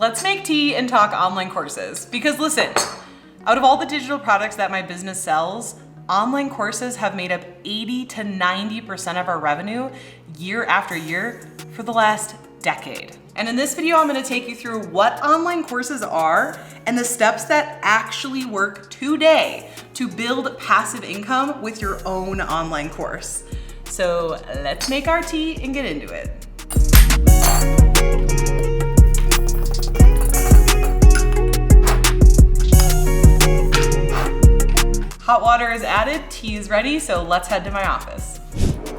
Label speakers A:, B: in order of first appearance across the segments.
A: let's make tea and talk online courses. Because listen, out of all the digital products that my business sells, online courses have made up 80 to 90% of our revenue year after year for the last decade. And in this video, I'm gonna take you through what online courses are and the steps that actually work today to build passive income with your own online course. So let's make our tea and get into it. Hot water is added, tea is ready, so let's head to my office.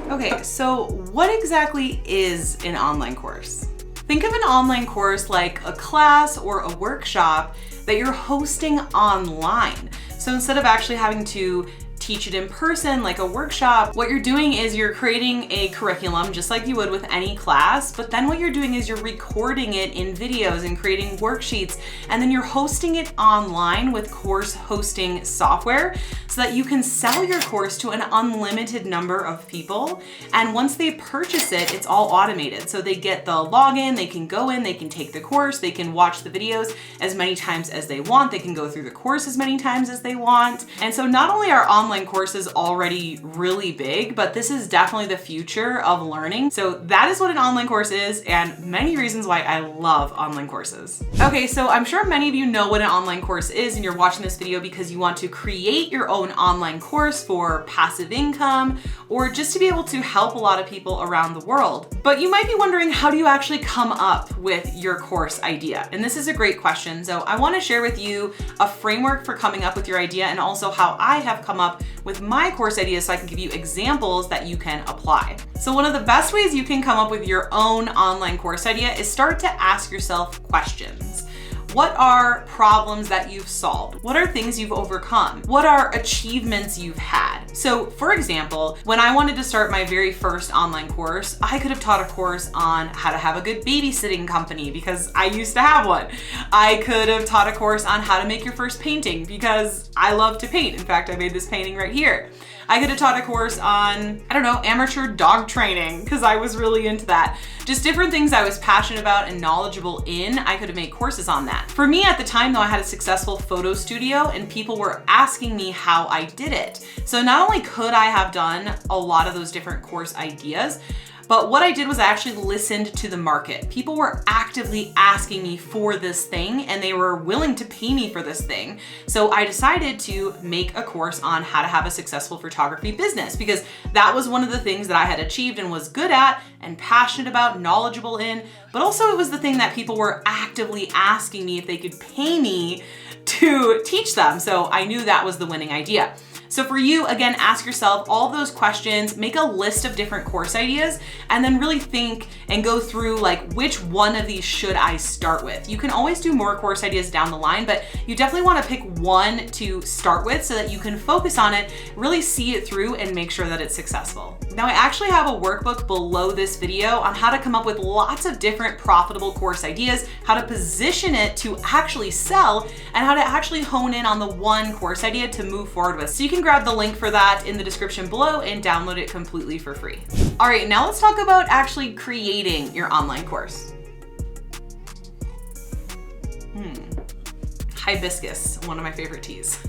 A: Okay, so what exactly is an online course? Think of an online course like a class or a workshop that you're hosting online. So instead of actually having to teach it in person like a workshop, what you're doing is you're creating a curriculum just like you would with any class, but then what you're doing is you're recording it in videos and creating worksheets, and then you're hosting it online with course hosting software so that you can sell your course to an unlimited number of people. And once they purchase it, it's all automated. So they get the login, they can go in, they can take the course, they can watch the videos as many times as they want, they can go through the course as many times as they want. And so not only are online courses already really big, but this is definitely the future of learning. So that is what an online course is, and many reasons why I love online courses. Okay, so I'm sure many of you know what an online course is, and you're watching this video because you want to create your own online course for passive income or just to be able to help a lot of people around the world. But you might be wondering, how do you actually come up with your course idea? And this is a great question. So I want to share with you a framework for coming up with your idea and also how I have come up with my course ideas so I can give you examples that you can apply. So one of the best ways you can come up with your own online course idea is start to ask yourself questions. What are problems that you've solved? What are things you've overcome? What are achievements you've had? So for example, when I wanted to start my very first online course, I could have taught a course on how to have a good babysitting company because I used to have one. I could have taught a course on how to make your first painting because I love to paint. In fact, I made this painting right here. I could have taught a course on, I don't know, amateur dog training because I was really into that. Just different things I was passionate about and knowledgeable in, I could have made courses on that. For me at the time though, I had a successful photo studio and people were asking me how I did it. So not only could I have done a lot of those different course ideas, but what I did was I actually listened to the market. People were actively asking me for this thing and they were willing to pay me for this thing. So I decided to make a course on how to have a successful photography business because that was one of the things that I had achieved and was good at and passionate about, knowledgeable in, but also it was the thing that people were actively asking me if they could pay me to teach them. So I knew that was the winning idea. So for you, again, ask yourself all those questions, make a list of different course ideas, and then really think and go through like, which one of these should I start with? You can always do more course ideas down the line, but you definitely want to pick one to start with so that you can focus on it, really see it through and make sure that it's successful. Now I actually have a workbook below this video on how to come up with lots of different profitable course ideas, how to position it to actually sell, and how to actually hone in on the one course idea to move forward with. So you can grab the link for that in the description below and download it completely for free. All right, now let's talk about actually creating your online course. Hibiscus, one of my favorite teas.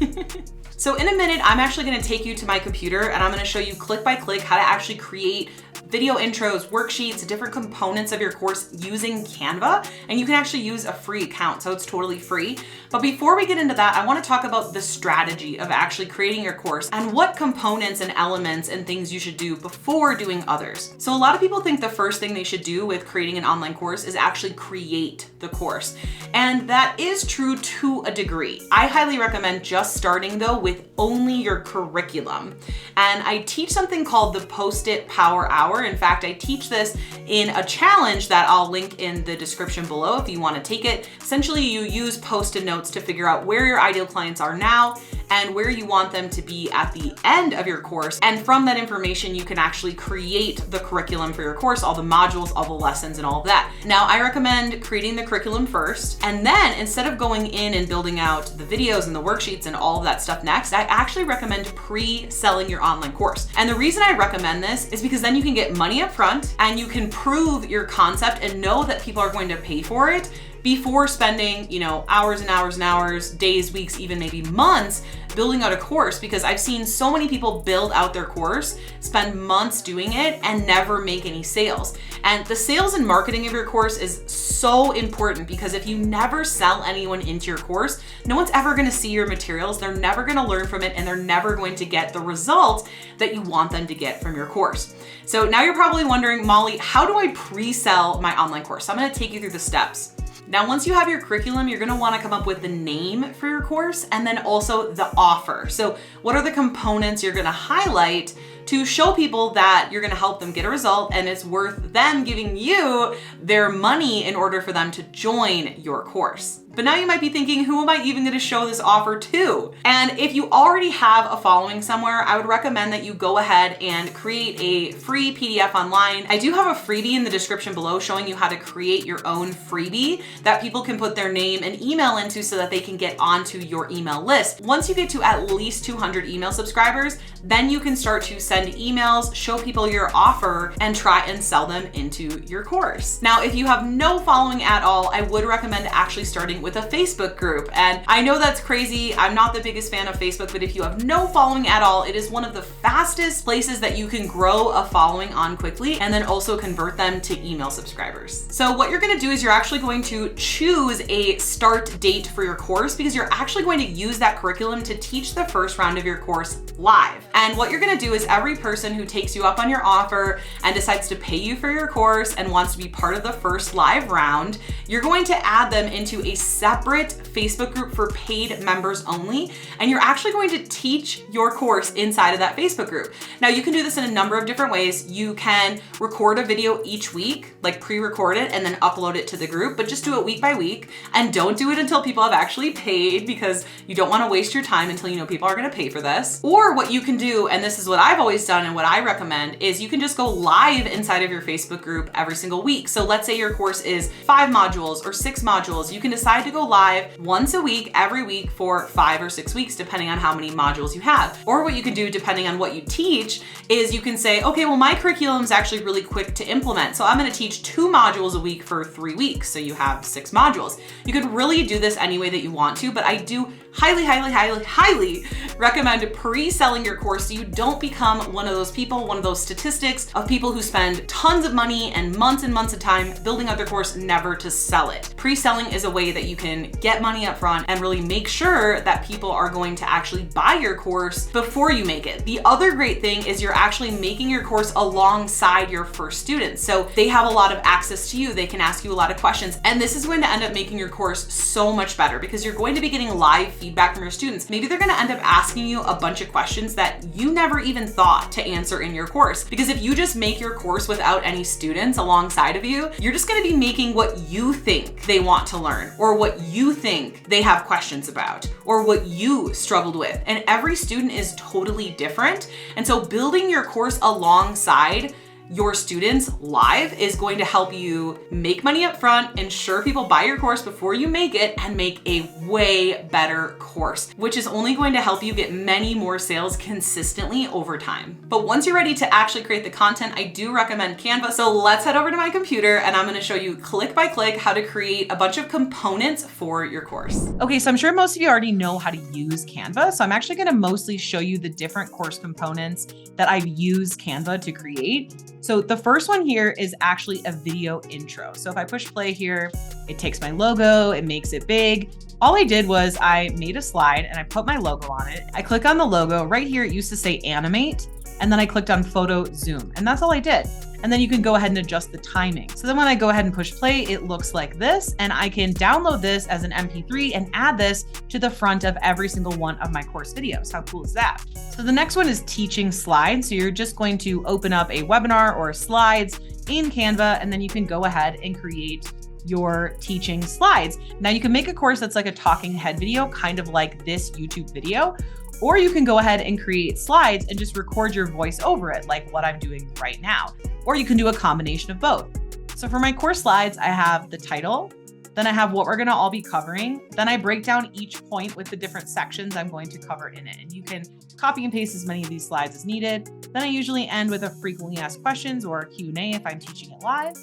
A: So in a minute, I'm actually gonna take you to my computer and I'm gonna show you click by click how to actually create video intros, worksheets, different components of your course using Canva, and you can actually use a free account, so it's totally free. But before we get into that, I want to talk about the strategy of actually creating your course and what components and elements and things you should do before doing others. So a lot of people think the first thing they should do with creating an online course is actually create the course. And that is true to a degree. I highly recommend just starting though with only your curriculum. And I teach something called the Post-it Power Hour. In fact, I teach this in a challenge that I'll link in the description below if you want to take it. Essentially, you use Post-it notes to figure out where your ideal clients are now and where you want them to be at the end of your course. And from that information, you can actually create the curriculum for your course, all the modules, all the lessons, and all of that. Now, I recommend creating the curriculum first, and then instead of going in and building out the videos and the worksheets and all of that stuff next, I actually recommend pre-selling your online course. And the reason I recommend this is because then you can get money up front and you can prove your concept and know that people are going to pay for it before spending, you know, hours and hours and hours, days, weeks, even maybe months building out a course, because I've seen so many people build out their course, spend months doing it, and never make any sales. And the sales and marketing of your course is so important, because if you never sell anyone into your course, no one's ever gonna see your materials, they're never gonna learn from it, and they're never going to get the results that you want them to get from your course. So now you're probably wondering, Molly, how do I pre-sell my online course? So I'm gonna take you through the steps. Now, once you have your curriculum, you're gonna wanna come up with the name for your course and then also the offer. So what are the components you're gonna highlight to show people that you're gonna help them get a result and it's worth them giving you their money in order for them to join your course? But now you might be thinking, who am I even gonna show this offer to? And if you already have a following somewhere, I would recommend that you go ahead and create a free PDF online. I do have a freebie in the description below showing you how to create your own freebie that people can put their name and email into so that they can get onto your email list. Once you get to at least 200 email subscribers, then you can start to send emails, show people your offer, and try and sell them into your course. Now, if you have no following at all, I would recommend actually starting with a Facebook group. And I know that's crazy. I'm not the biggest fan of Facebook, but if you have no following at all, it is one of the fastest places that you can grow a following on quickly and then also convert them to email subscribers. So what you're gonna do is you're actually going to choose a start date for your course, because you're actually going to use that curriculum to teach the first round of your course live. And what you're gonna do is every person who takes you up on your offer and decides to pay you for your course and wants to be part of the first live round, you're going to add them into a separate Facebook group for paid members only. And you're actually going to teach your course inside of that Facebook group. Now, you can do this in a number of different ways. You can record a video each week, like pre-record it and then upload it to the group, but just do it week by week, and don't do it until people have actually paid, because you don't want to waste your time until you know people are going to pay for this. Or what you can do, and this is what I've always done and what I recommend, is you can just go live inside of your Facebook group every single week. So let's say your course is 5 modules or 6 modules. You can decide to go live once a week, every week for 5 or 6 weeks, depending on how many modules you have. Or what you can do, depending on what you teach, is you can say, okay, well, my curriculum is actually really quick to implement. So I'm going to teach 2 modules a week for 3 weeks. So you have 6 modules. You could really do this any way that you want to, but I do highly, highly, highly, highly recommend pre-selling your course so you don't become one of those people, one of those statistics of people who spend tons of money and months of time building out their course never to sell it. Pre-selling is a way that you can get money up front and really make sure that people are going to actually buy your course before you make it. The other great thing is you're actually making your course alongside your first students. So they have a lot of access to you. They can ask you a lot of questions. And this is going to end up making your course so much better, because you're going to be getting live feedback from your students. Maybe they're going to end up asking you a bunch of questions that you never even thought to answer in your course. Because if you just make your course without any students alongside of you, you're just going to be making what you think they want to learn, or what you think they have questions about, or what you struggled with. And every student is totally different. And so building your course alongside your students live is going to help you make money up front, ensure people buy your course before you make it, and make a way better course, which is only going to help you get many more sales consistently over time. But once you're ready to actually create the content, I do recommend Canva. So let's head over to my computer and I'm going to show you click by click how to create a bunch of components for your course. Okay, so I'm sure most of you already know how to use Canva. So I'm actually going to mostly show you the different course components that I've used Canva to create. So the first one here is actually a video intro. So if I push play here, it takes my logo, it makes it big. All I did was I made a slide and I put my logo on it. I click on the logo. Right here, it used to say animate. And then I clicked on photo zoom. And that's all I did. And then you can go ahead and adjust the timing. So then when I go ahead and push play, it looks like this. And I can download this as an MP3 and add this to the front of every single one of my course videos. How cool is that? So the next one is teaching slides. So you're just going to open up a webinar or slides in Canva, and then you can go ahead and create your teaching slides. Now you can make a course that's like a talking head video, kind of like this YouTube video, or you can go ahead and create slides and just record your voice over it, like what I'm doing right now. Or you can do a combination of both. So for my course slides, I have the title, Then I have what we're gonna all be covering. Then I break down each point with the different sections I'm going to cover in it. And you can copy and paste as many of these slides as needed. Then I usually end with a frequently asked questions or a Q&A if I'm teaching it live.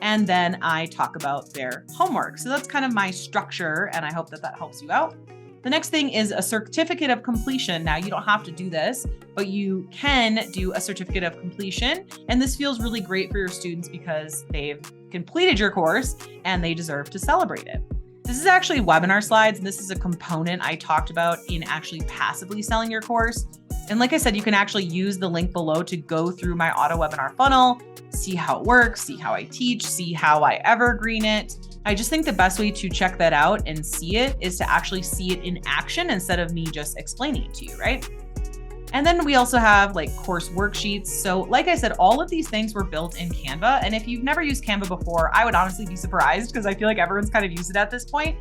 A: And then I talk about their homework. So that's kind of my structure, and I hope that that helps you out. The next thing is a certificate of completion. Now, you don't have to do this, but you can do a certificate of completion. And this feels really great for your students because they've completed your course and they deserve to celebrate it. This is actually webinar slides, and this is a component I talked about in actually passively selling your course. And like I said, you can actually use the link below to go through my auto webinar funnel, see how it works, see how I teach, see how I evergreen it. I just think the best way to check that out and see it is to actually see it in action instead of me just explaining it to you, right? And then we also have like course worksheets. So like I said, all of these things were built in Canva. And if you've never used Canva before, I would honestly be surprised because I feel like everyone's kind of used it at this point.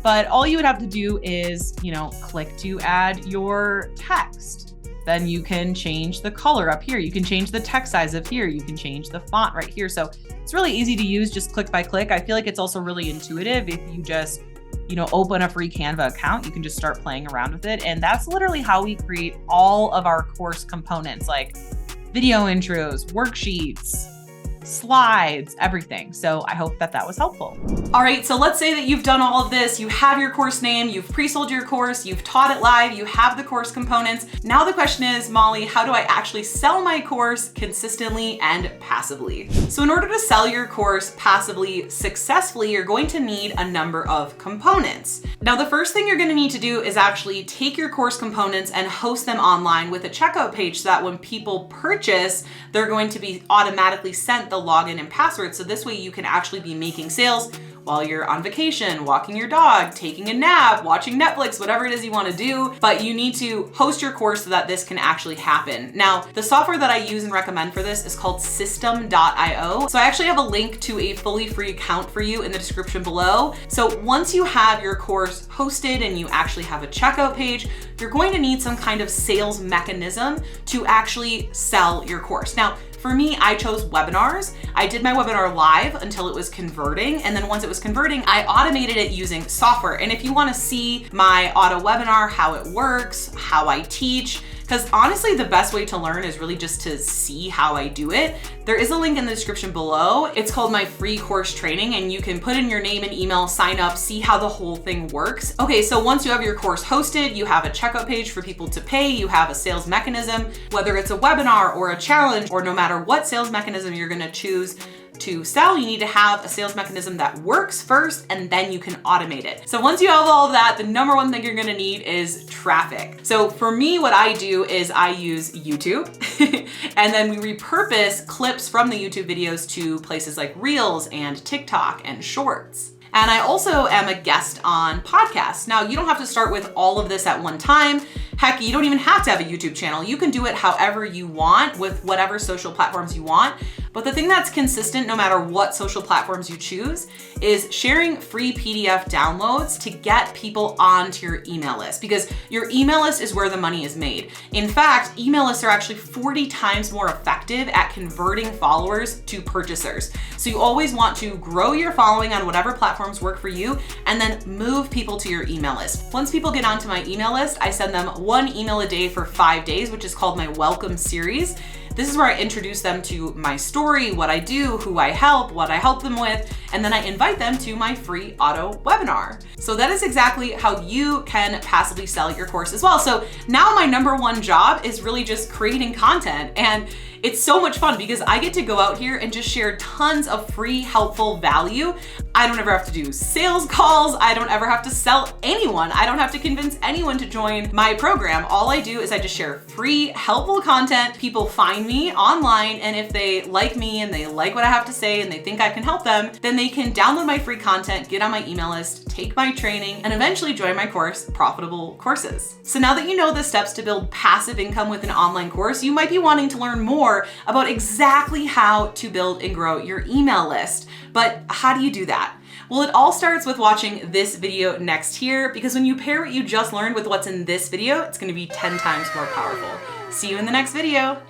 A: But all you would have to do is, click to add your text. Then you can change the color up here. You can change the text size up here. You can change the font right here. So it's really easy to use, just click by click. I feel like it's also really intuitive. If you just, open a free Canva account, you can just start playing around with it. And that's literally how we create all of our course components, like video intros, worksheets, slides, everything. So I hope that that was helpful. All right, so let's say that you've done all of this, you have your course name, you've pre-sold your course, you've taught it live, you have the course components. Now the question is, Molly, how do I actually sell my course consistently and passively? So in order to sell your course passively successfully, you're going to need a number of components. Now, the first thing you're gonna need to do is actually take your course components and host them online with a checkout page so that when people purchase, they're going to be automatically sent the login and password. So this way you can actually be making sales while you're on vacation, walking your dog, taking a nap, watching Netflix, whatever it is you want to do, but you need to host your course so that this can actually happen. Now, the software that I use and recommend for this is called System.io. So I actually have a link to a fully free account for you in the description below. So once you have your course hosted and you actually have a checkout page, you're going to need some kind of sales mechanism to actually sell your course. Now, for me, I chose webinars. I did my webinar live until it was converting. And then once it was converting, I automated it using software. And if you want to see my auto webinar, how it works, how I teach, because honestly, the best way to learn is really just to see how I do it. There is a link in the description below. It's called my free course training, and you can put in your name and email, sign up, see how the whole thing works. Okay, so once you have your course hosted, you have a checkout page for people to pay, you have a sales mechanism, whether it's a webinar or a challenge, or no matter what sales mechanism you're gonna choose to sell, you need to have a sales mechanism that works first, and then you can automate it. So once you have all of that, the number one thing you're gonna need is traffic. So for me, what I do is I use YouTube and then we repurpose clips from the YouTube videos to places like Reels and TikTok and Shorts. And I also am a guest on podcasts. Now, you don't have to start with all of this at one time. Heck, you don't even have to have a YouTube channel. You can do it however you want with whatever social platforms you want. But the thing that's consistent no matter what social platforms you choose is sharing free PDF downloads to get people onto your email list, because your email list is where the money is made. In fact, email lists are actually 40 times more effective at converting followers to purchasers. So you always want to grow your following on whatever platforms work for you and then move people to your email list. Once people get onto my email list, I send them one email a day for 5 days, which is called my welcome series. This is where I introduce them to my story, what I do, who I help, what I help them with, and then I invite them to my free auto webinar. So that is exactly how you can passively sell your course as well. So now my number one job is really just creating content, and it's so much fun because I get to go out here and just share tons of free, helpful value. I don't ever have to do sales calls. I don't ever have to sell anyone. I don't have to convince anyone to join my program. All I do is I just share free, helpful content. People find me online, and if they like me and they like what I have to say and they think I can help them, then they can download my free content, get on my email list, take my training, and eventually join my course, Profitable Courses. So now that you know the steps to build passive income with an online course, you might be wanting to learn more about exactly how to build and grow your email list. But how do you do that? Well, it all starts with watching this video next here, because when you pair what you just learned with what's in this video, it's going to be 10 times more powerful. See you in the next video.